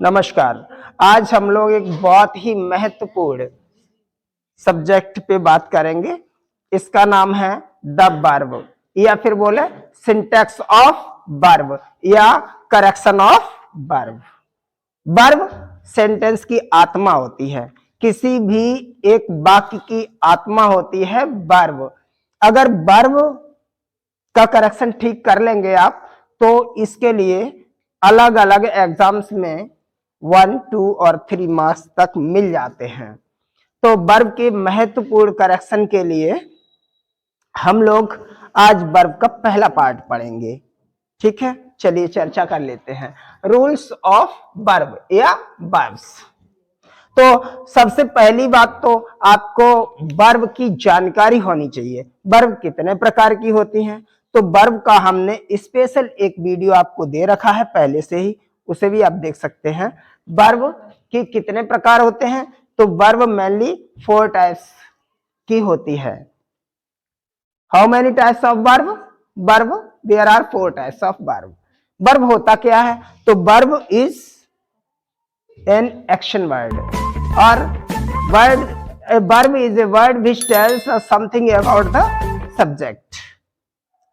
नमस्कार। आज हम लोग एक बहुत ही महत्वपूर्ण सब्जेक्ट पे बात करेंगे। इसका नाम है द वर्ब, या फिर बोले सिंटैक्स ऑफ वर्ब या correction of verb. Verb sentence की आत्मा होती है, किसी भी एक वाक्य की आत्मा होती है वर्ब। अगर वर्ब का करेक्शन ठीक कर लेंगे आप, तो इसके लिए अलग अलग एग्जाम्स में 1, 2 और 3 मार्क्स तक मिल जाते हैं। तो वर्ब के महत्वपूर्ण करेक्शन के लिए हम लोग आज वर्ब का पहला पार्ट पढ़ेंगे। ठीक है, चलिए चर्चा कर लेते हैं। रूल्स ऑफ वर्ब या वर्ब्स। तो सबसे पहली बात तो आपको वर्ब की जानकारी होनी चाहिए। वर्ब कितने प्रकार की होती हैं, तो वर्ब का हमने स्पेशल एक वीडियो आपको दे रखा है पहले से ही, उसे भी आप देख सकते हैं। वर्ब के कितने प्रकार होते हैं, तो वर्ब मेनली 4 टाइप्स की होती है। How many types of verb? Verb there are 4 types of verb. Verb होता क्या है, तो verb is an action word, और verb is a word which tells something about the subject.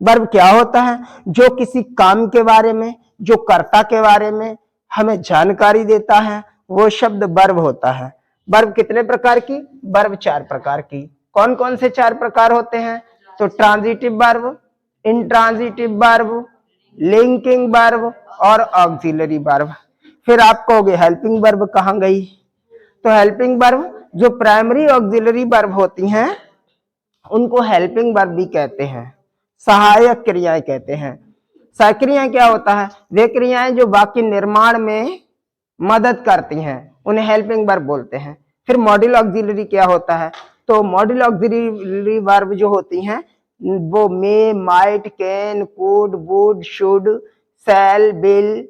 Verb क्या होता है, जो किसी काम के बारे में, जो कर्ता के बारे में हमें जानकारी देता है, वो शब्द वर्ब होता है। वर्ब कितने प्रकार की? वर्ब 4 प्रकार की। कौन कौन से 4 प्रकार होते हैं, तो transitive verb, intransitive verb, linking verb और ऑक्सिलरी वर्ब। फिर आप कहोगे हेल्पिंग वर्ब कहां गई, तो हेल्पिंग वर्ब जो प्राइमरी ऑक्सिलरी वर्ब होती हैं उनको हेल्पिंग वर्ब भी कहते हैं, सहायक क्रियाएं कहते हैं। सहायक क्रियाएं क्या होता है, वे क्रियाएं जो वाक्य निर्माण में मदद करती हैं उन्हें हेल्पिंग वर्ब बोलते हैं। फिर मॉड्यूल ऑक्सिलरी क्या होता है, तो मॉड्यूल ऑक्सिलरी वर्ब जो होती हैं वो may, might, can, could, would, should, shall, will,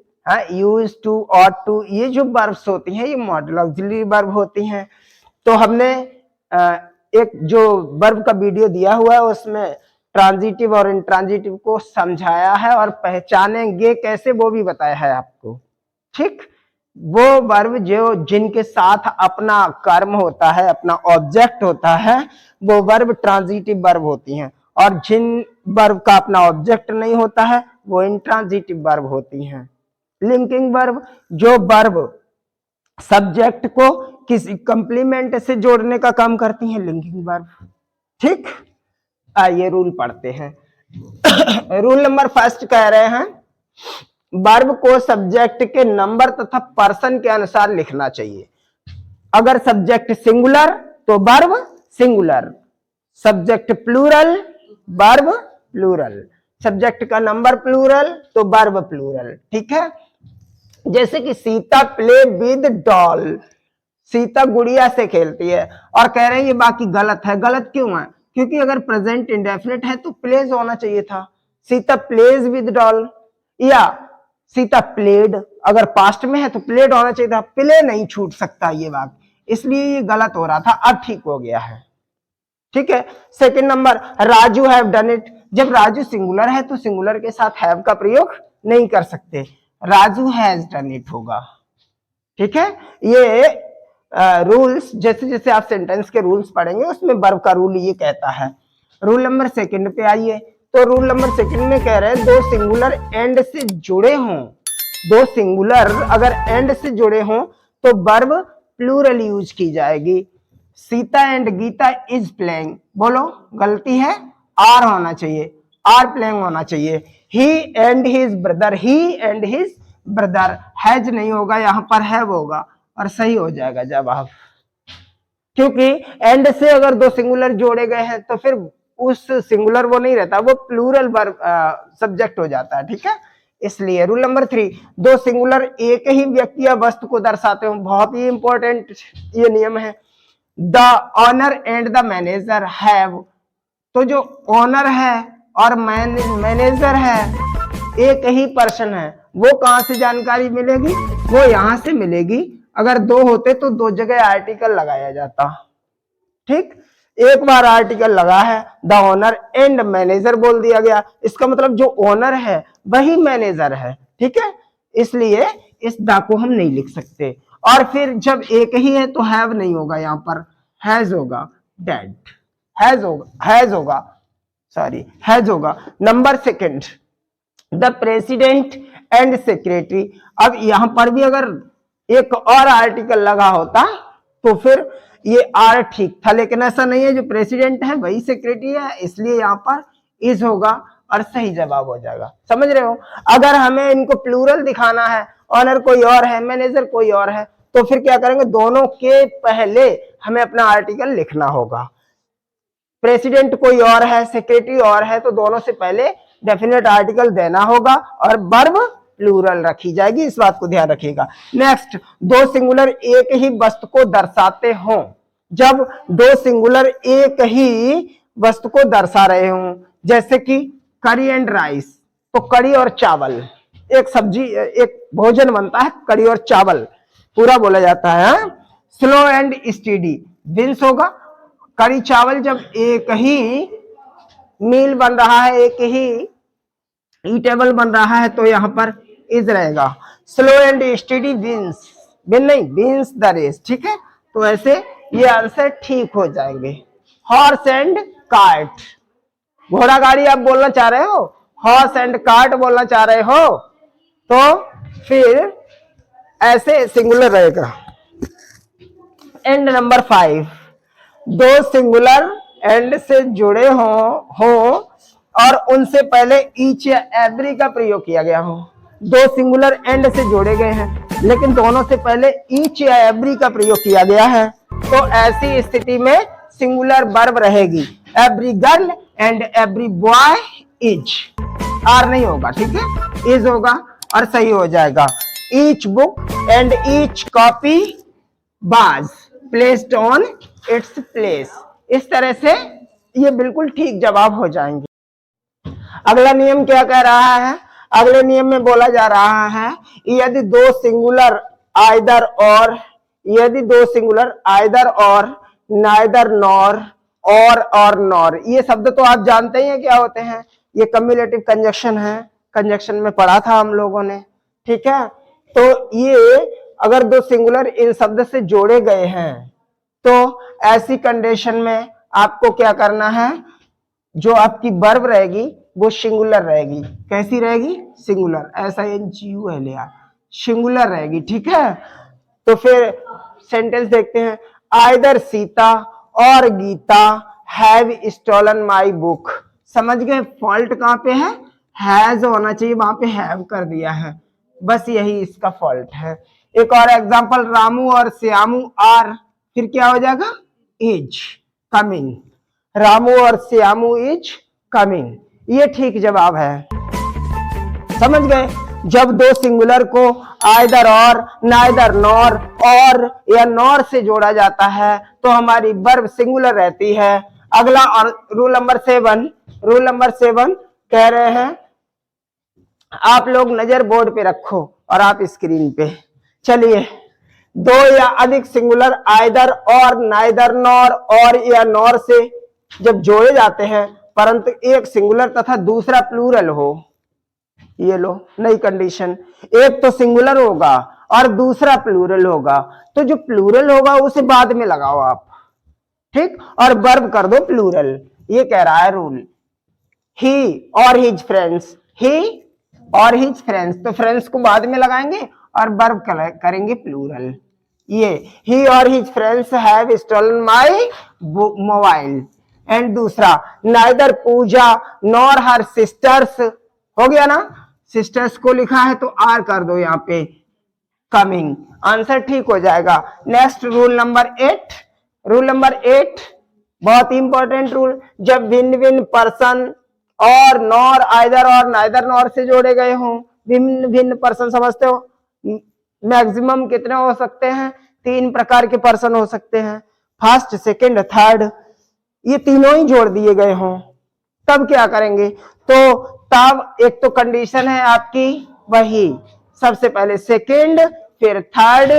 use to, ought to, ये जो वर्ब्स होती हैं ये मॉड्यूल ऑक्सिलरी वर्ब होती हैं। तो हमने एक जो वर्ब का वीडियो दिया हुआ है उसमें ट्रांजिटिव और इंट्रांजिटिव को समझाया है और पहचानेंगे कैसे वो भी बताया है आपको। ठीक, वो वर्ब जो जिनके साथ अपना कर्म होता है, अपना ऑब्जेक्ट होता है, वो वर्ब ट्रांजिटिव वर्ब होती हैं, और जिन वर्ब का अपना ऑब्जेक्ट नहीं होता है वो इंट्रांजिटिव वर्ब होती हैं। लिंकिंग वर्ब जो वर्ब सब्जेक्ट को किसी कंप्लीमेंट से जोड़ने का काम करती हैं, लिंकिंग वर्ब। ठीक, आइए रूल पढ़ते हैं। रूल नंबर फर्स्ट कह रहे हैं वर्ब को सब्जेक्ट के नंबर तथा पर्सन के अनुसार लिखना चाहिए। अगर सब्जेक्ट सिंगुलर तो verb singular, subject plural verb plural, subject का नंबर प्लूरल तो वर्ब प्लूरल। ठीक है, जैसे कि Sita play with doll, Sita गुड़िया से खेलती है, और कह रहे हैं ये बाकी गलत है। गलत क्यों है, क्योंकि अगर प्रेजेंट इंडेफिनिट है तो प्लेज होना चाहिए था, सीता प्लेज विद डॉल, या सीता प्लेड, अगर पास्ट में है तो प्लेड होना चाहिए था, प्ले नहीं छूट सकता ये वाक्य, इसलिए ये गलत हो रहा था, अब ठीक हो गया है। ठीक है, second number Raju have done it, जब राजू सिंगुलर है तो सिंगुलर के साथ हैव का प्रयोग नहीं कर सकते, राजू हैज डन इट होगा। ठीक है, ये रूल्स जैसे जैसे आप सेंटेंस के रूल्स पढ़ेंगे उसमें वर्ब का रूल ये कहता है। रूल नंबर सेकंड पे आइए, तो रूल नंबर सेकंड में कह रहे हैं दो सिंगुलर एंड से जुड़े हों, दो सिंगुलर अगर एंड से जुड़े हों तो वर्ब प्लूरल यूज की जाएगी। Sita and Gita is playing, बोलो गलती है, आर होना चाहिए, आर प्लेइंग होना चाहिए। He and his brother, he and his brother, has नहीं होगा, यहां पर हैव होगा और सही हो जाएगा जवाब। क्योंकि एंड से अगर दो सिंगुलर जोड़े गए हैं तो फिर उस सिंगुलर वो नहीं रहता, वो प्लूरल वर्ब सब्जेक्ट हो जाता है। ठीक है, इसलिए रूल नंबर 3 दो सिंगुलर एक ही व्यक्ति या वस्तु को दर्शाते हो, बहुत ही इंपॉर्टेंट ये नियम है। The owner and the manager have, तो जो ऑनर है और मैनेजर है एक ही पर्सन है, वो कहां से जानकारी मिलेगी, वो यहां से मिलेगी। अगर दो होते तो दो जगह आर्टिकल लगाया जाता। ठीक, एक बार आर्टिकल लगा है, द ऑनर एंड मैनेजर बोल दिया गया, इसका मतलब जो ऑनर है वही मैनेजर है। ठीक है, इसलिए इस द को हम नहीं लिख सकते। और फिर जब एक ही है तो हैव नहीं होगा, यहाँ पर हैज होगा, डेड हैज होगा सॉरी हैज होगा। Number second, the president and secretary. अब यहां पर भी अगर एक और आर्टिकल लगा होता तो फिर ये आर ठीक था, लेकिन ऐसा नहीं है, जो प्रेसिडेंट है वही सेक्रेटरी है, इसलिए यहाँ पर इज होगा और सही जवाब हो जाएगा। समझ रहे हो? अगर हमें इनको प्लूरल दिखाना है, ऑनर कोई और है, मैनेजर कोई और है, तो फिर क्या करेंगे, दोनों के पहले हमें अपना आर्टिकल लिखना होगा। प्रेसिडेंट कोई और है, सेक्रेटरी और है, तो दोनों से पहले डेफिनेट आर्टिकल देना होगा और वर्ब प्लूरल रखी जाएगी, इस बात को ध्यान रखिएगा। नेक्स्ट, दो सिंगुलर एक ही वस्तु को दर्शाते हों। जब दो सिंगुलर एक ही वस्तु को दर्शा रहे हों, जैसे कि करी एंड राइस, तो कड़ी और चावल, एक सब्जी एक भोजन बनता है, कड़ी और चावल पूरा बोला जाता है। स्लो एंड स्टीडी, विंस होगा। कड़ी चावल जब एक ही मील बन रहा है, एक ही ईटेबल बन रहा है, तो यहां पर इज रहेगा। Slow and steady wins, win नहीं विंस द रेस, ठीक है। तो ऐसे ये आंसर ठीक हो जाएंगे। हॉर्स एंड कार्ट, घोड़ा गाड़ी आप बोलना चाह रहे हो, हॉर्स एंड कार्ट बोलना चाह रहे हो, तो फिर ऐसे सिंगुलर रहेगा। एंड नंबर 5, दो सिंगुलर एंड से जुड़े हो और उनसे पहले ईच या एवरी का प्रयोग किया गया हो। दो सिंगुलर एंड से जोड़े गए हैं, लेकिन दोनों से पहले ईच या एवरी का प्रयोग किया गया है, तो ऐसी स्थिति में सिंगुलर वर्ब रहेगी। Every girl and every boy is, are नहीं होगा, ठीक है, इज होगा और सही हो जाएगा। Each book and each copy was placed on its place, इस तरह से ये बिल्कुल ठीक जवाब हो जाएंगे। अगला नियम क्या कह रहा है? अगले नियम में बोला जा रहा है, यदि दो सिंगुलर आइदर और, यदि दो सिंगुलर आइदर और, नाइदर नॉर, और नॉर, ये शब्द तो आप जानते ही हैं क्या होते हैं, ये कम्युलेटिव कंजक्शन है, कंजक्शन में पढ़ा था हम लोगों ने, ठीक है। तो ये अगर दो सिंगुलर इन शब्द से जोड़े गए हैं, तो ऐसी कंडीशन में आपको क्या करना है, जो आपकी वर्ब रहेगी वो सिंगुलर रहेगी। कैसी रहेगी? सिंगुलर, SINGULAR, सिंगुलर रहेगी, ठीक है। तो फिर सेंटेंस देखते हैं। आइदर सीता और Gita have stolen my book, समझ गए फॉल्ट कहां पे है? हैज होना चाहिए, वहां पे हैव कर दिया है, बस यही इसका फॉल्ट है। एक और एग्जांपल, रामू और श्यामू आर, फिर क्या हो जाएगा? इज कमिंग, रामू और श्यामू इज कमिंग, ये ठीक जवाब है। समझ गए? जब दो सिंगुलर को आइदर और, नाइदर नॉर, और या नॉर से जोड़ा जाता है तो हमारी वर्ब सिंगुलर रहती है। अगला और रूल नंबर 7, रूल नंबर 7 कह रहे हैं, आप लोग नजर बोर्ड पे रखो और आप स्क्रीन पे। चलिए, दो या अधिक सिंगुलर आइदर और, नाइदर नॉर, और या नॉर से जब जोड़े जाते हैं परंतु एक सिंगुलर तथा दूसरा प्लूरल हो, ये लो नई कंडीशन, एक तो सिंगुलर होगा और दूसरा प्लूरल होगा, तो जो प्लूरल होगा उसे बाद में लगाओ आप, ठीक, और वर्ब कर दो प्लूरल, ये कह रहा है रूल। ही और हिज फ्रेंड्स, ही और हिज फ्रेंड्स, तो फ्रेंड्स को बाद में लगाएंगे और वर्ब करेंगे प्लूरल। ये ही और his friends have stolen my mobile. And दूसरा, neither Pooja nor her sisters, हो गया ना, सिस्टर्स को लिखा है तो आर कर दो यहाँ पे, कमिंग, आंसर ठीक हो जाएगा। Next rule number 8, rule number 8 बहुत इंपॉर्टेंट रूल, जब भिन्न भिन्न पर्सन और नॉर, आइदर और, नाइदर नॉर से जोड़े गए हों, भिन्न भिन्न पर्सन समझते हो, मैक्सिमम कितने हो सकते हैं? 3 प्रकार के पर्सन हो सकते हैं, फर्स्ट, सेकंड, थर्ड, ये तीनों ही जोड़ दिए गए हों, तब क्या करेंगे? तो तब एक तो कंडीशन है आपकी वही, सबसे पहले सेकंड, फिर थर्ड,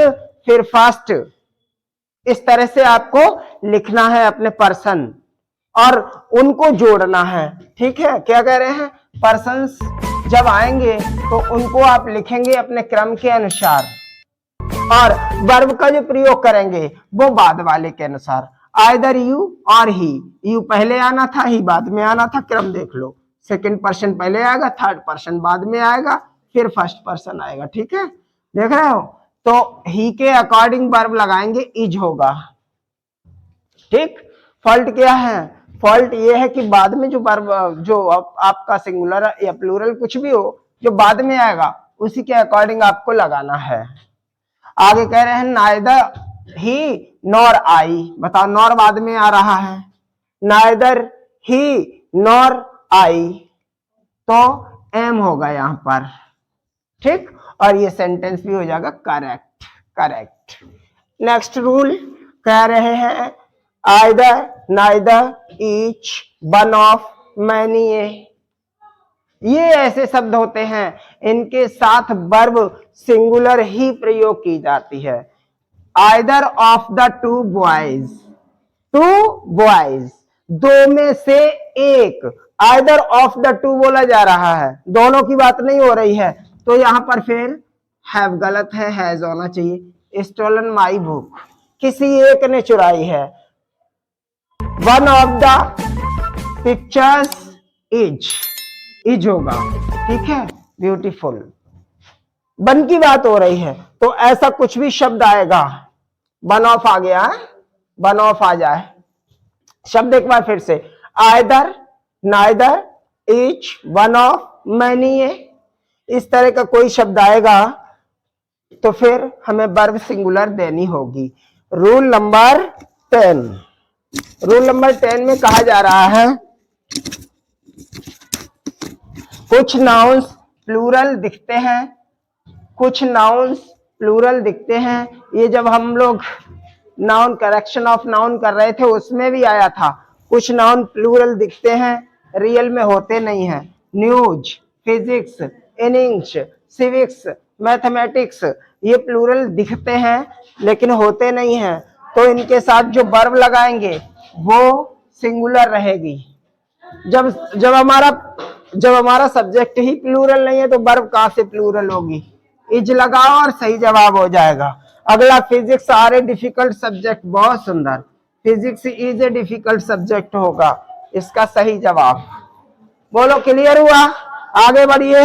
फिर फर्स्ट, इस तरह से आपको लिखना है अपने पर्सन और उनको जोड़ना है, ठीक है। क्या कह रहे हैं? पर्सन्स जब आएंगे तो उनको आप लिखेंगे अपने क्रम के अनुसार, और वर्ब का जो प्रयोग करेंगे वो बाद वाले के अनुसार, आइदर यू और ही। यू पहले आना था, ही बाद में आना था, क्रम देख लो, सेकंड पर्सन पहले आएगा, थर्ड पर्सन बाद में आएगा, फिर फर्स्ट पर्सन आएगा। ठीक है, देख रहे हो? तो ही के अकॉर्डिंग वर्ब लगाएंगे, इज होगा। ठीक, फॉल्ट क्या है? फॉल्ट ये है कि बाद में जो वर्ब, जो आपका सिंगुलर या प्लूरल कुछ भी हो, जो बाद में आएगा उसी के अकॉर्डिंग आपको लगाना है। आगे कह रहे हैं नाइदर ही नॉर आई। बताओ, नॉर बाद में आ रहा है, नाइदर ही नॉर आई, तो एम होगा यहां पर। ठीक, और ये सेंटेंस भी हो जाएगा करेक्ट। करेक्ट। नेक्स्ट रूल कह रहे हैं either, neither, each, one of, many. ये ऐसे शब्द होते हैं इनके साथ वर्ब सिंगुलर ही प्रयोग की जाती है। Either of the two boys, two boys, दो में से एक। आइदर ऑफ द टू बोला जा रहा है, दोनों की बात नहीं हो रही है, तो यहां पर फिर हैव गलत है, हैज होना चाहिए। स्टोलन माई बुक, किसी एक ने चुराई है। One of the pictures is होगा। ठीक है, ब्यूटीफुल, वन की बात हो रही है तो ऐसा कुछ भी शब्द आएगा, वन ऑफ आ गया, वन ऑफ आ जाए। शब्द एक बार फिर से, either, neither, each, one of, many, इस तरह का कोई शब्द आएगा तो फिर हमें वर्ब सिंगुलर देनी होगी। रूल नंबर 10, रूल नंबर 10 में कहा जा रहा है कुछ नाउन्स प्लूरल दिखते हैं, कुछ नाउन्स प्लूरल दिखते हैं। ये जब हम लोग नाउन करेक्शन ऑफ नाउन कर रहे थे उसमें भी आया था, कुछ नाउन प्लूरल दिखते हैं, रियल में होते नहीं हैं। News, physics, innings, civics, mathematics, ये प्लूरल दिखते हैं लेकिन होते नहीं हैं, तो इनके साथ जो वर्ब लगाएंगे वो सिंगुलर रहेगी। जब हमारा सब्जेक्ट ही प्लूरल नहीं है तो वर्ब कहां से प्लूरल होगी? इज लगाओ और सही जवाब हो जाएगा। अगला, physics are a difficult subject, बहुत सुंदर, physics is a difficult subject होगा इसका सही जवाब। बोलो, क्लियर हुआ? आगे बढ़िए,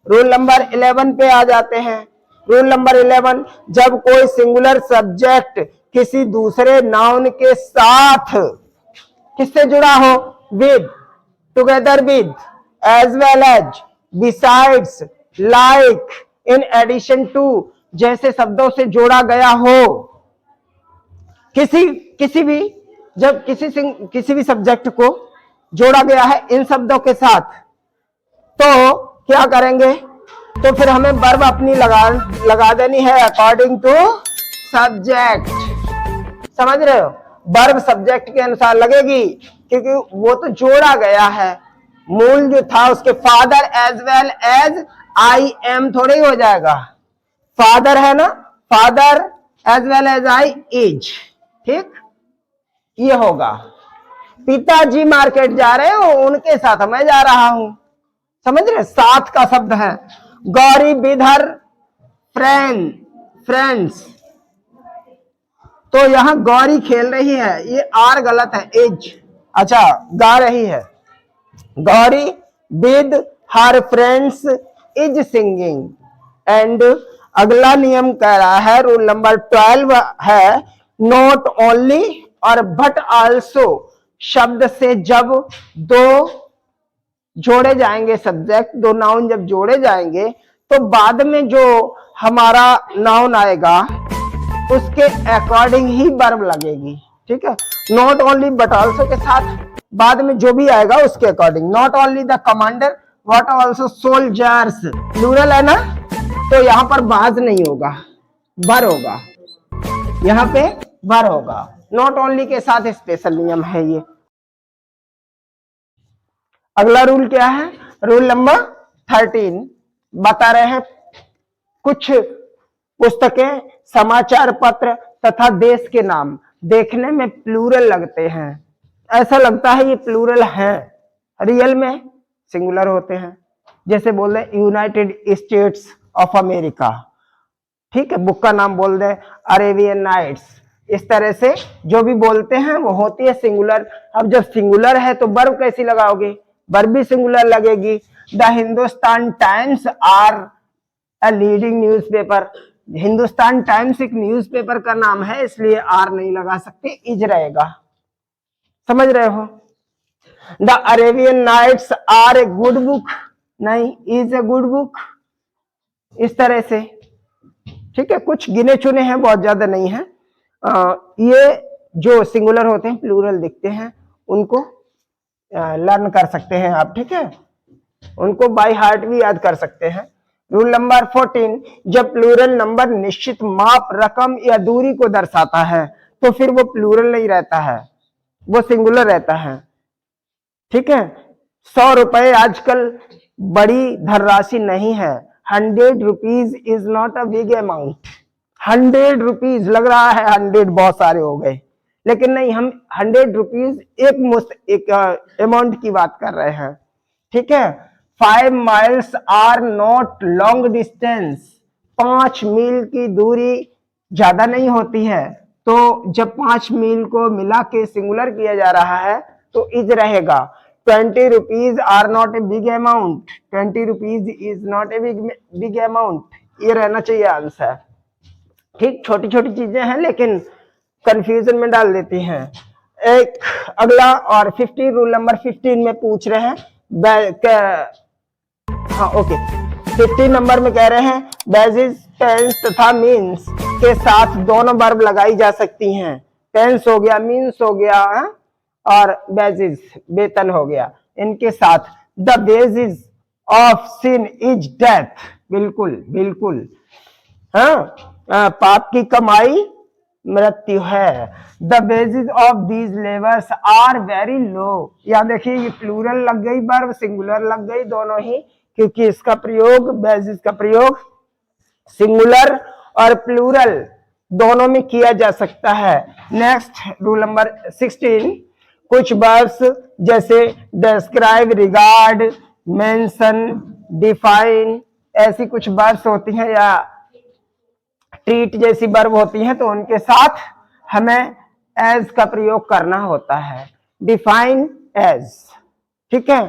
रूल नंबर 11 पे आ जाते हैं। रूल नंबर 11, जब कोई सिंगुलर सब्जेक्ट किसी दूसरे नाउन के साथ किससे जुड़ा हो, with, together with, as well as, besides, like, in addition to जैसे शब्दों से जोड़ा गया हो, किसी भी, जब किसी भी सब्जेक्ट को जोड़ा गया है इन शब्दों के साथ, तो क्या करेंगे? तो फिर हमें वर्ब अपनी लगा देनी है अकॉर्डिंग टू सब्जेक्ट। समझ रहे हो? वर्ब सब्जेक्ट के अनुसार लगेगी क्योंकि वो तो जोड़ा गया है। मूल जो था उसके father as well as I am थोड़े ही हो जाएगा, फादर है ना, father as well as I is. ठीक, ये होगा। पिताजी मार्केट जा रहे हो, उनके साथ मैं जा रहा हूं। समझ रहे? साथ का शब्द है। गौरी विद हर फ्रेंड्स, तो यहां गौरी खेल रही है, ये आर गलत है, इज। अच्छा, गा रही है। Gauri with her friends is singing. And अगला नियम कह रहा है, रूल नंबर 12 है, नॉट ओनली और बट आल्सो शब्द से जब दो जोड़े जाएंगे, सब्जेक्ट, दो नाउन जब जोड़े जाएंगे तो बाद में जो हमारा नाउन आएगा उसके अकॉर्डिंग ही वर्ब लगेगी। ठीक है, नॉट ओनली बट आल्सो के साथ बाद में जो भी आएगा उसके according. Not only the commander but also soldiers, plural है ना, तो यहां पर बाज नहीं होगा, बर होगा, यहां पे बर होगा। नॉट ओनली के साथ स्पेशल नियम है ये। अगला रूल क्या है? रूल नंबर 13 बता रहे हैं कुछ पुस्तकें, समाचार पत्र तथा देश के नाम देखने में प्लूरल लगते हैं। ऐसा लगता है ये प्लूरल है, रियल में सिंगुलर होते हैं। जैसे बोल रहे यूनाइटेड स्टेट्स ऑफ अमेरिका, ठीक है। बुक का नाम बोल दे अरेबियन नाइट्स। इस तरह से जो भी बोलते हैं वो होती है सिंगुलर। अब जब सिंगुलर है तो वर्ब कैसी लगाओगे, वर्ब भी सिंगुलर लगेगी। The Hindustan Times are a leading newspaper. Hindustan Times एक न्यूज़पेपर का नाम है, इसलिए आर नहीं लगा सकते, इज रहेगा। समझ रहे हो? The Arabian Nights are a good book, नहीं, इज ए गुड बुक। इस तरह से, ठीक है। कुछ गिने चुने हैं, बहुत ज्यादा नहीं है। ये जो सिंगुलर होते हैं, प्लूरल दिखते हैं, उनको लर्न कर सकते हैं आप, ठीक है। उनको बाय हार्ट भी याद कर सकते हैं। रूल नंबर 14, जब प्लूरल नंबर निश्चित माप, रकम या दूरी को दर्शाता है तो फिर वो प्लूरल नहीं रहता है, वो सिंगुलर रहता है, ठीक है। 100 रुपए आजकल बड़ी धनराशि नहीं है। 100 rupees is not a big amount. 100 rupees लग रहा है 100 बहुत सारे हो गए, लेकिन नहीं, हम 100 रुपीज एक अमाउंट की बात कर रहे हैं, ठीक है। 5 miles are not long distance. 5 मील की दूरी ज्यादा नहीं होती है, तो जब 5 मील को मिला के सिंगुलर किया जा रहा है तो इज रहेगा। 20 rupees are not a big amount. 20 rupees is not a big amount, ये रहना चाहिए आंसर, ठीक। छोटी छोटी चीजें हैं लेकिन कंफ्यूजन में डाल देती हैं। एक अगला और 50 रूल नंबर 15 में पूछ रहे हैं, हाँ ओके, 15 नंबर में कह रहे हैं बेसिस टेंस तथा मीन्स के साथ दोनों वर्ब लगाई जा सकती हैं। टेंस हो गया, मीन्स हो गया, और बेसिस वेतन हो गया, इनके साथ। The basis of sin is death. बिल्कुल बिल्कुल, हाँ, पाप की कमाई मृत्यु है। The basis of these labours are very low. यहाँ देखिए, ये प्लूरल लग गई, वर्ब सिंगुलर लग गई, दोनों ही, क्योंकि इसका प्रयोग, बेसिस का प्रयोग सिंगुलर और प्लूरल दोनों में किया जा सकता है। नेक्स्ट रूल नंबर 16, कुछ वर्ब्स जैसे डिस्क्राइब, रिगार्ड, मेंशन, डिफाइन, ऐसी कुछ वर्ब्स होती हैं, या ट्रीट जैसी वर्ब होती हैं, तो उनके साथ हमें एज का प्रयोग करना होता है। डिफाइन एज, ठीक है।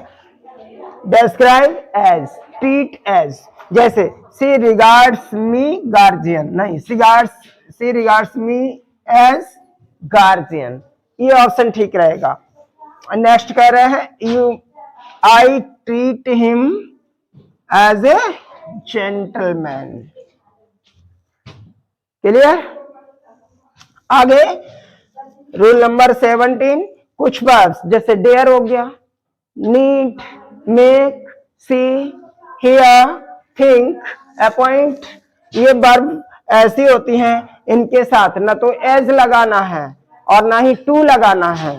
Describe as, treat as. जैसे सी रिगार्ड्स मी गार्जियन, नहीं, she regards me as guardian, ये ऑप्शन ठीक रहेगा। नेक्स्ट कह रहे हैं I treat him as a gentleman. Clear? आगे रूल नंबर 17, कुछ वर्ब्स जैसे डेयर हो गया, need, make, see, hear, think, appoint, ये वर्ब ऐसी होती हैं, इनके साथ न तो एज लगाना है और ना ही टू लगाना है,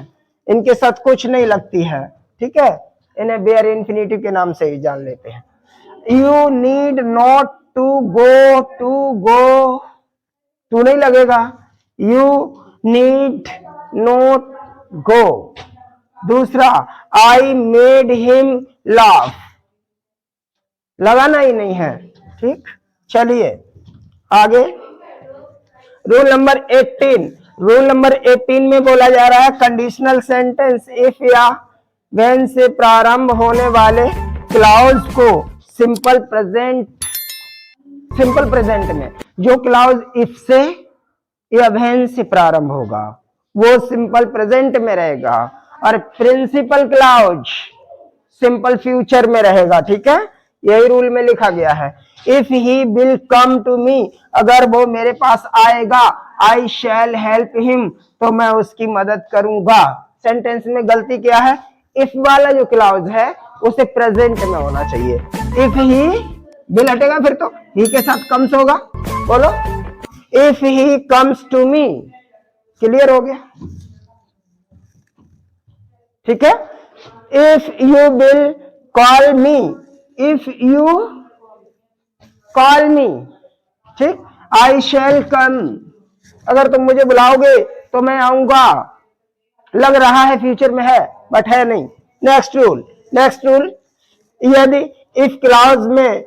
इनके साथ कुछ नहीं लगती है, ठीक है। इन्हें बेयर इन्फिनिटिव के नाम से ही जान लेते हैं। You need not to go, to go, to नहीं लगेगा। You need not go. दूसरा, आई मेड हिम लाफ, लगाना ही नहीं है, ठीक। चलिए आगे, रूल नंबर 18। रूल नंबर 18 में बोला जा रहा है कंडीशनल सेंटेंस इफ या व्हेन से प्रारंभ होने वाले क्लाउज को सिंपल प्रेजेंट में, जो क्लाउज इफ से या व्हेन से प्रारंभ होगा वो सिंपल प्रेजेंट में रहेगा, और प्रिंसिपल क्लाउज सिंपल फ्यूचर में रहेगा, ठीक है। यही रूल में लिखा गया है। If he will come to me, अगर वो मेरे पास आएगा, आई शैल हेल्प हिम, तो मैं उसकी मदद करूंगा। सेंटेंस में गलती क्या है, इफ वाला जो क्लाउज है उसे प्रेजेंट में होना चाहिए। इफ ही विल हटेगा, फिर तो ही के साथ कम्स होगा, बोलो if he comes to me. Clear हो गया, ठीक है। If you will call me, if you call me, ठीक। आई शैल कम, अगर तुम मुझे बुलाओगे तो मैं आऊंगा, लग रहा है फ्यूचर में है बट है नहीं। नेक्स्ट रूल, यदि इफ क्लॉज में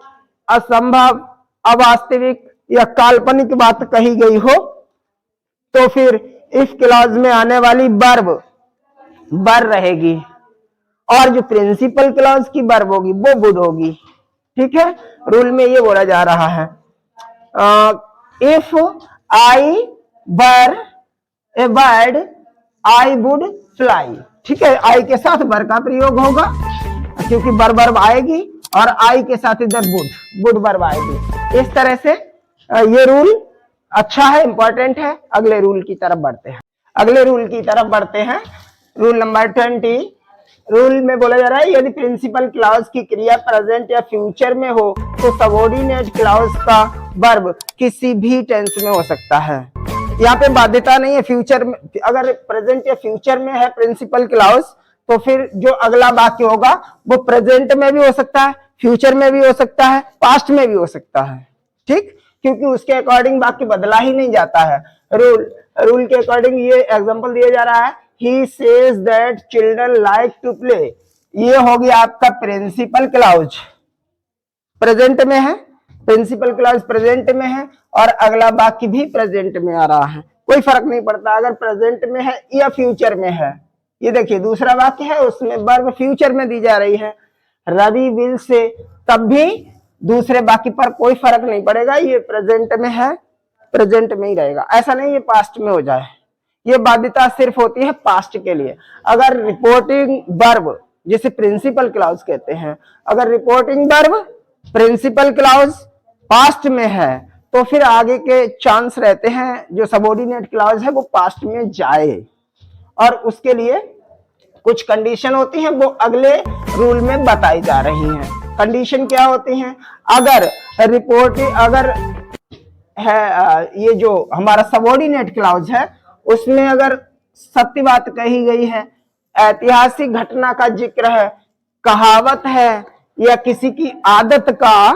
असंभव, अवास्तविक या काल्पनिक बात कही गई हो तो फिर इफ क्लॉज में आने वाली वर्ब वर रहेगी और जो प्रिंसिपल क्लॉज की वर्ब होगी वो वुड होगी। ठीक है, रूल में ये बोला जा रहा है if I were A bird I would fly. ठीक है, आई के साथ वर का प्रयोग होगा क्योंकि वर वर्ब आएगी और आई के साथ इधर वुड वर्ब आएगी। इस तरह से ये रूल अच्छा है, इंपॉर्टेंट है। अगले रूल की तरफ बढ़ते हैं। Rule number 20। रूल में बोला जा रहा है यदि प्रिंसिपल क्लॉज की क्रिया प्रेजेंट या फ्यूचर में हो तो सबऑर्डिनेट क्लॉज का वर्ब किसी भी टेंस में हो सकता है। यहाँ पे बाध्यता नहीं है फ्यूचर में, अगर प्रेजेंट या फ्यूचर में है प्रिंसिपल क्लॉज तो फिर जो अगला वाक्य होगा वो प्रेजेंट में भी हो सकता है, फ्यूचर में भी हो सकता है, पास्ट में भी हो सकता है। ठीक, क्योंकि उसके अकॉर्डिंग वाक्य बदला ही नहीं जाता है। रूल के अकॉर्डिंग ये एग्जांपल दिया जा रहा है, he says that children like to play। ये हो गया आपका प्रिंसिपल क्लॉज, प्रेजेंट में है, प्रिंसिपल क्लॉज प्रेजेंट में है और अगला वाक्य भी प्रेजेंट में आ रहा है। कोई फर्क नहीं पड़ता अगर प्रेजेंट में है या फ्यूचर में है। ये देखिए दूसरा वाक्य है, उसमें वर्ब फ्यूचर में दी जा रही है, रवि विल से, तब भी दूसरे वाक्य पर कोई फर्क नहीं पड़ेगा। ये प्रेजेंट में है, प्रेजेंट में ही रहेगा, ऐसा नहीं ये पास्ट में हो जाए। ये बाध्यता सिर्फ होती है पास्ट के लिए। अगर रिपोर्टिंग वर्ब जिसे प्रिंसिपल क्लॉज कहते हैं, अगर reporting verb principal clause past में है तो फिर आगे के चांस रहते हैं जो सबऑर्डिनेट क्लॉज है वो पास्ट में जाए, और उसके लिए कुछ कंडीशन होती हैं वो अगले रूल में बताई जा रही हैं। कंडीशन क्या होती हैं? अगर रिपोर्टिंग अगर है ये जो हमारा सबऑर्डिनेट क्लॉज है उसमें अगर सत्य बात कही गई है, ऐतिहासिक घटना का जिक्र है, कहावत है या किसी की आदत का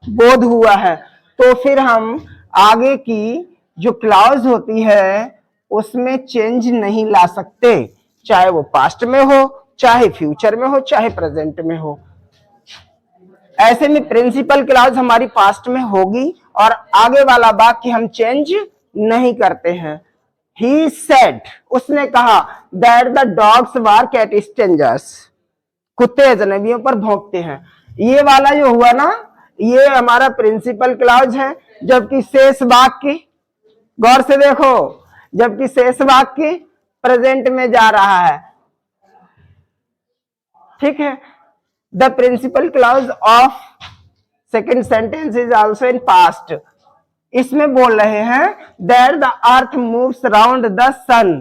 बोध हुआ है, तो फिर हम आगे की जो क्लॉज होती है उसमें चेंज नहीं ला सकते, चाहे वो पास्ट में हो, चाहे फ्यूचर में हो, चाहे प्रेजेंट में हो। ऐसे में प्रिंसिपल क्लॉज हमारी पास्ट में होगी और आगे वाला वाक्य हम चेंज नहीं करते हैं। He said, उसने कहा that the dogs bark at strangers, कुत्ते अजनबियों पर भौंकते हैं। ये वाला जो हुआ ना, ये हमारा प्रिंसिपल क्लॉज है, जबकि शेष वाक्य गौर से देखो, जबकि शेष वाक्य प्रेजेंट में जा रहा है। ठीक है, the principal clause of second sentence is also in past. इसमें बोल रहे हैं that the earth moves round the sun,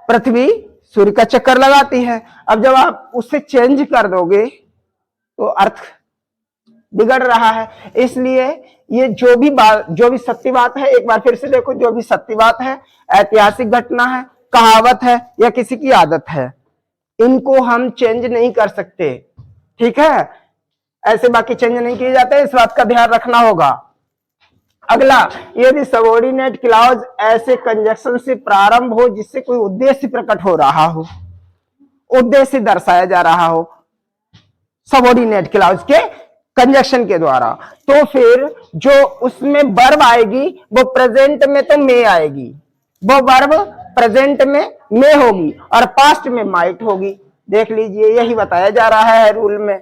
पृथ्वी सूर्य का चक्कर लगाती है। अब जब आप उससे चेंज कर दोगे तो अर्थ बिगड़ रहा है, इसलिए ये जो भी सत्य बात है, एक बार फिर से देखो, जो भी सत्य बात है, ऐतिहासिक घटना है, कहावत है या किसी की आदत है, इनको हम चेंज नहीं कर सकते। ठीक है, ऐसे बाकी चेंज नहीं किए जाते, इस बात का ध्यान रखना होगा। अगला, यदि सबऑर्डिनेट क्लॉज ऐसे कंजक्शन से प्रारंभ हो जिससे कोई उद्देश्य प्रकट हो रहा हो, उद्देश्य दर्शाया जा रहा हो सबऑर्डिनेट क्लॉज के कंजक्शन के द्वारा, तो फिर जो उसमें वर्ब आएगी वो प्रेजेंट में तो मे आएगी, वो वर्ब प्रेजेंट में होगी और पास्ट में माइट होगी। देख लीजिए, यही बताया जा रहा है रूल में।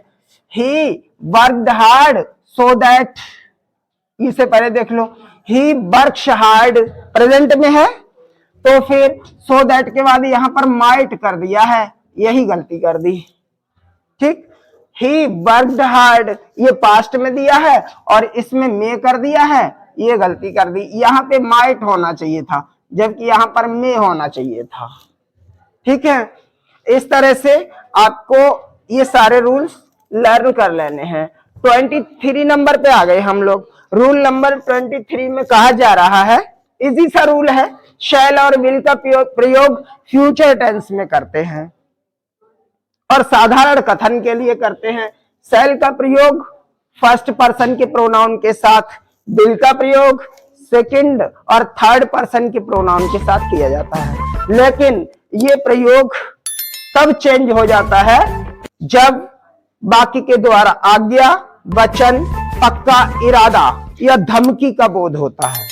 He worked hard so that, इससे पहले देख लो, ही वर्क्स हार्ड प्रेजेंट में है तो फिर सो दैट के बाद यहां पर माइट कर दिया है, यही गलती कर दी। ठीक, ही वर्कड हार्ड ये पास्ट में दिया है और इसमें मे कर दिया है, ये गलती कर दी। यहां पे माइट होना चाहिए था जबकि यहां पर मे होना चाहिए था। ठीक है, इस तरह से आपको ये सारे रूल्स लर्न कर लेने हैं। 23 नंबर पे आ गए हम लोग। रूल नंबर 23 में कहा जा रहा है, इजी सा रूल है, शैल और विल का प्रयोग फ्यूचर टेंस में करते हैं और साधारण कथन के लिए करते हैं। शैल का प्रयोग फर्स्ट पर्सन के प्रोनाउन के साथ, विल का प्रयोग सेकंड और थर्ड पर्सन के प्रोनाउन के साथ किया जाता है। लेकिन ये प्रयोग तब चेंज हो जाता है जब बाकी के द्वारा आज्ञा, वचन, पक्का इरादा या धमकी का बोध होता है।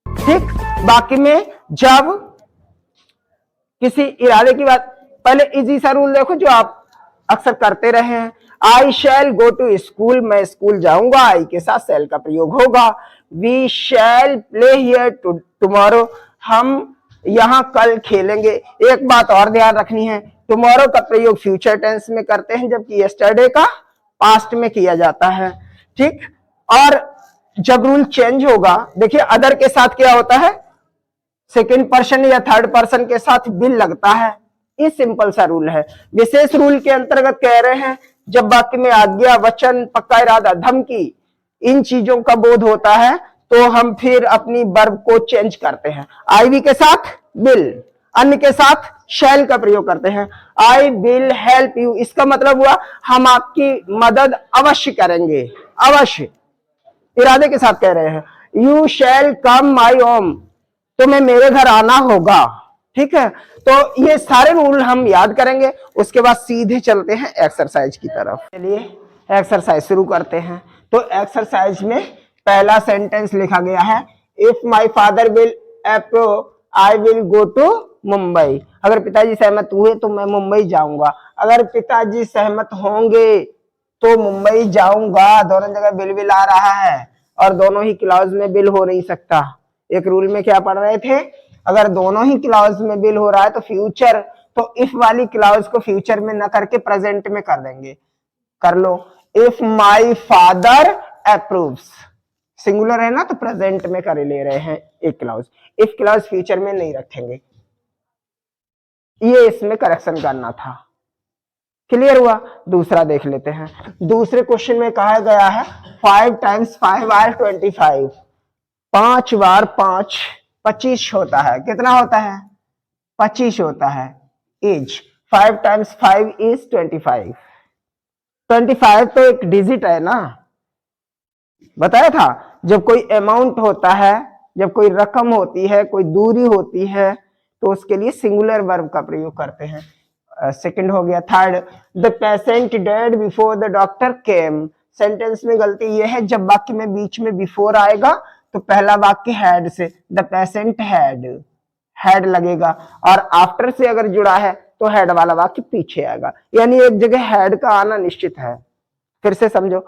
ठीक, बाकी में जब किसी इरादे की बात, पहले इजी सा रूल देखो जो आप अक्सर करते रहे हैं। I shall go to school, मैं स्कूल जाऊंगा, आई के साथ शैल का प्रयोग होगा। We shall play here tomorrow, हम यहां कल खेलेंगे। एक बात और ध्यान रखनी है, टुमारो का प्रयोग फ्यूचर टेंस में करते हैं, जबकि यस्टरडे का पास्ट में किया जाता है। ठीक, और जब रूल चेंज होगा, देखिए अदर के साथ क्या होता है, सेकेंड पर्सन या थर्ड पर्सन के साथ बिल लगता है। ये सिंपल सा रूल है। विशेष रूल के अंतर्गत कह रहे हैं जब वाक्य में आज्ञा, वचन, पक्का इरादा, धमकी, इन चीजों का बोध होता है तो हम फिर अपनी वर्ब को चेंज करते हैं। आईवी के साथ बिल, अन्य के साथ शैल का प्रयोग करते हैं। आई विल हेल्प यू, इसका मतलब हुआ हम आपकी मदद अवश्य करेंगे, अवश्य इरादे के साथ कह रहे हैं। You shall come my home, तुम्हें मेरे घर आना होगा। ठीक है, तो ये सारे रूल हम याद करेंगे, उसके बाद सीधे चलते हैं एक्सरसाइज की तरफ। चलिए एक्सरसाइज शुरू करते हैं। तो एक्सरसाइज में पहला सेंटेंस लिखा गया है, if my father will approve I will go to Mumbai. अगर पिताजी सहमत हुए तो मैं मुंबई जाऊंगा। अगर पिताजी सहमत होंगे तो मुंबई जाऊंगा, दोनों जगह बिल आ रहा है और दोनों ही क्लॉज में बिल हो नहीं सकता। एक रूल में क्या पढ़ रहे थे, अगर दोनों ही क्लॉज में बिल हो रहा है तो फ्यूचर, तो इफ वाली क्लॉज को फ्यूचर में न करके प्रेजेंट में कर देंगे। कर लो, if my father approves, singular है ना तो प्रेजेंट में कर ले रहे हैं एक क्लॉज, इफ क्लॉज फ्यूचर में नहीं रखेंगे। ये इसमें करेक्शन करना था। क्लियर हुआ? दूसरा देख लेते हैं। दूसरे क्वेश्चन में कहा गया है 5 times 5 are 25, 5 बार 5 25 होता है। कितना होता है? 25 होता है। As 5 times 5 is 25। 25 तो एक डिजिट है ना, बताया था। जब कोई अमाउंट होता है, जब कोई रकम होती है, कोई दूरी होती है, तो उसके लिए सिंगुलर वर्ब का प्रयोग करते हैं। सेकंड हो गया। Third, the patient dead before the doctor came. Sentence में गलती यह है, जब वाक्य में बीच में बिफोर आएगा तो पहला वाक्य हैड से, द पेशेंट हैड लगेगा, और आफ्टर से अगर जुड़ा है तो हैड वाला वाक्य पीछे आएगा, यानी एक जगह हैड का आना निश्चित है। फिर से समझो,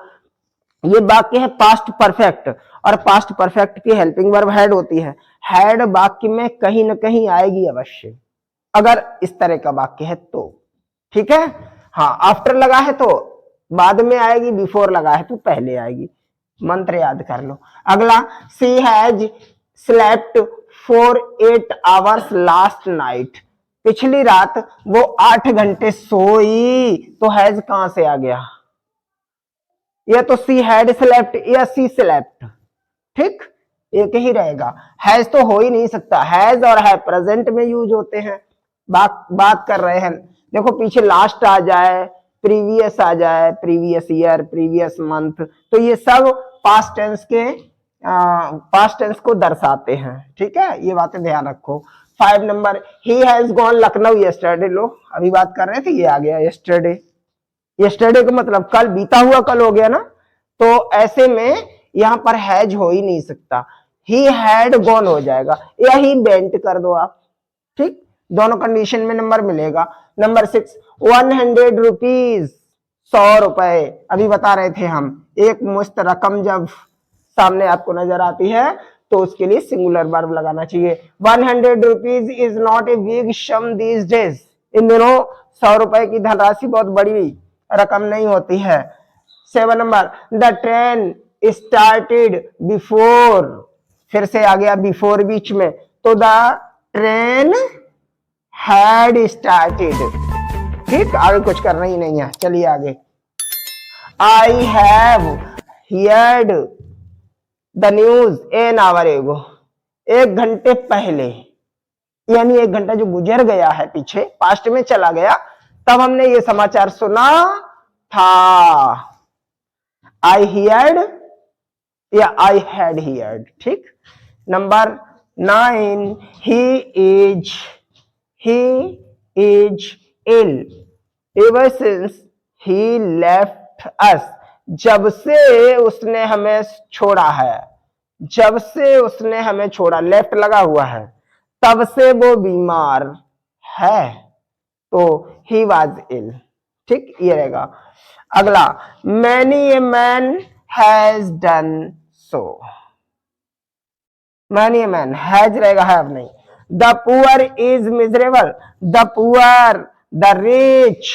ये वाक्य है पास्ट परफेक्ट, और पास्ट परफेक्ट की हेल्पिंग वर्ब हैड होती है। हैड वाक्य में कहीं ना कहीं आएगी अवश्य, अगर इस तरह का वाक्य है तो। ठीक है, हाँ, आफ्टर लगा है तो बाद में आएगी, बिफोर लगा है तो पहले आएगी। मंत्र याद कर लो। अगला, she has slept for 8 hours last night. पिछली रात वो 8 घंटे सोई, तो हैज कहां से आ गया? या तो सी हैड स्लेप्ट या सी स्लेप्ट। ठीक, एक ही रहेगा। हैज तो हो ही नहीं सकता, हैज और है प्रेजेंट में यूज होते हैं। बात कर रहे हैं, देखो पीछे लास्ट आ जाए, प्रीवियस आ जाए, प्रीवियस ईयर, प्रीवियस मंथ, तो ये सब पास्ट टेंस को दर्शाते हैं। ठीक है, ये बातें ध्यान रखो। 5 number, he has gone Lucknow yesterday. लो, अभी बात कर रहे थे, ये आ गया यस्टरडे। यस्टरडे का मतलब कल, बीता हुआ कल हो गया ना, तो ऐसे में यहां पर हैज हो ही नहीं सकता, ही हैड गॉन हो जाएगा, या ही वेंट कर दो आप। ठीक, दोनों कंडीशन में नंबर मिलेगा। नंबर 6, 100 रुपीज, 100 रुपए। अभी बता रहे थे हम, एक मुश्त रकम जब सामने आपको नजर आती है तो उसके लिए सिंगुलर वर्ब लगाना चाहिए। 100 rupees is not a big sum these days. इन दिनों 100 रुपए की धनराशि बहुत बड़ी रकम नहीं होती है। 7 number, the train started before. फिर से आ गया बिफोर बीच में, तो द ट्रेन हैड स्टार्टेड। ठीक, आगे कुछ करना ही नहीं है। चलिए आगे। I have heard the news an hour एगो। 1 घंटे पहले, यानी 1 घंटा जो गुजर गया है पीछे, पास्ट में चला गया, तब हमने ये समाचार सुना था। आई हियर्ड या आई हैड हियर्ड। ठीक, number 9, he is ill ever since he left us, जब से उसने हमें छोड़ा है, जब से उसने हमें छोड़ा, लेफ्ट लगा हुआ है, तब से वो बीमार है, तो ही वॉज इल। ठीक, ये रहेगा। अगला, many a man has done so, many a man, has रहेगा, हैव नहीं। The poor is miserable, the poor, the rich,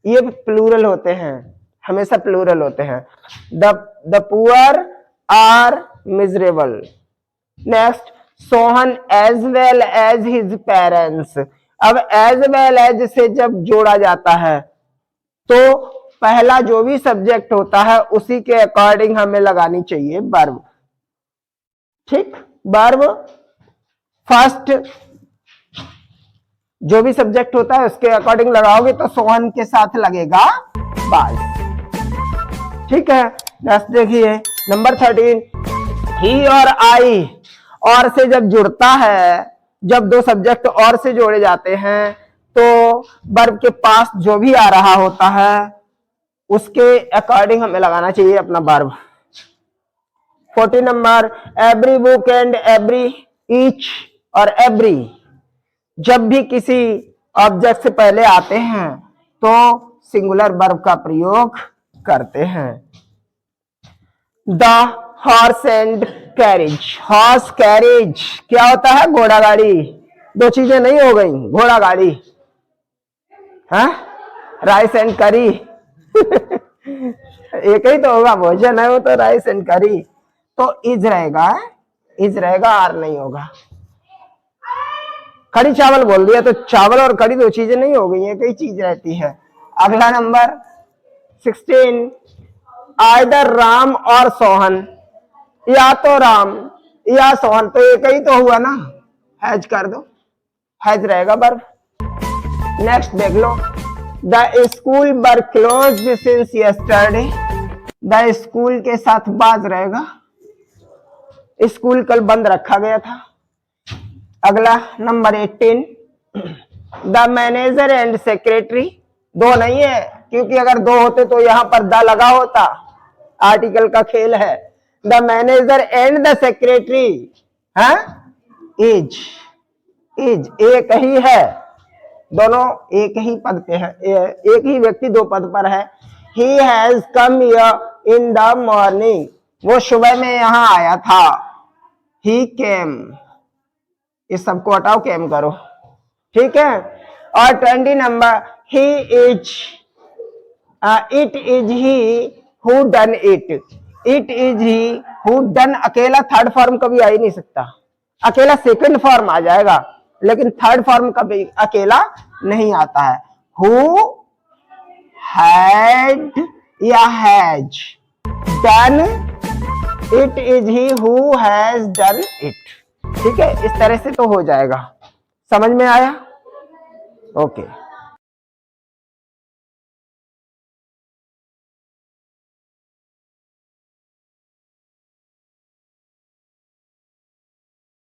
ये प्लूरल होते हैं, हमेशा प्लूरल होते हैं। The poor are miserable. Next, Sohan as well as his parents. अब as well as से जब जोड़ा जाता है तो पहला जो भी सब्जेक्ट होता है उसी के अकॉर्डिंग हमें लगानी चाहिए वर्ब। ठीक, वर्ब फर्स्ट जो भी सब्जेक्ट होता है उसके अकॉर्डिंग लगाओगे तो सोहन के साथ लगेगा बाज। ठीक है, नेक्स्ट देखिए नंबर 13, ही और आई, और से जब जुड़ता है, जब दो सब्जेक्ट और से जोड़े जाते हैं तो वर्ब के पास जो भी आ रहा होता है उसके अकॉर्डिंग हमें लगाना चाहिए अपना verb. 14 number, every book and every, each और एवरी, जब भी किसी ऑब्जेक्ट से पहले आते हैं तो सिंगुलर वर्ब का प्रयोग करते हैं। The horse and carriage, horse carriage क्या होता है? घोड़ा गाड़ी। दो चीजें नहीं हो गई, घोड़ा गाड़ी, हाँ, राइस एंड करी एक ही तो होगा, भोजन है वो तो, राइस एंड करी, तो इज रहेगा, इज रहेगा, आर नहीं होगा। कड़ी चावल बोल दिया तो चावल और कड़ी दो चीजें नहीं हो गई, एक ही चीज रहती है। अगला नंबर 16, आइदर राम और सोहन, या तो राम या सोहन, तो एक ही तो हुआ ना, हैज कर दो, हैज रहेगा वर्ब। नेक्स्ट देख लो, the school were closed since yesterday, the school के साथ बाज रहेगा, स्कूल कल बंद रखा गया था। अगला number 18, the manager and secretary, दो नहीं है क्योंकि अगर दो होते तो यहां पर द लगा होता, आर्टिकल का खेल है। The manager and the secretary, हाँ, इज, इज एक ही है, दोनों एक ही पद पे है, एक ही व्यक्ति दो पद पर है। He has come here in the morning, वो सुबह में यहां आया था। ही केम, इस सबको हटाओ, केम करो, ठीक है। और 20 number, he is, it is he who done it, it is he who done, अकेला थर्ड फॉर्म कभी आ ही नहीं सकता, अकेला सेकंड फॉर्म आ जाएगा लेकिन थर्ड फॉर्म कभी अकेला नहीं आता है। हु हैड या has done, it is he who has done it, ठीक है, इस तरह से तो हो जाएगा। समझ में आया? ओके।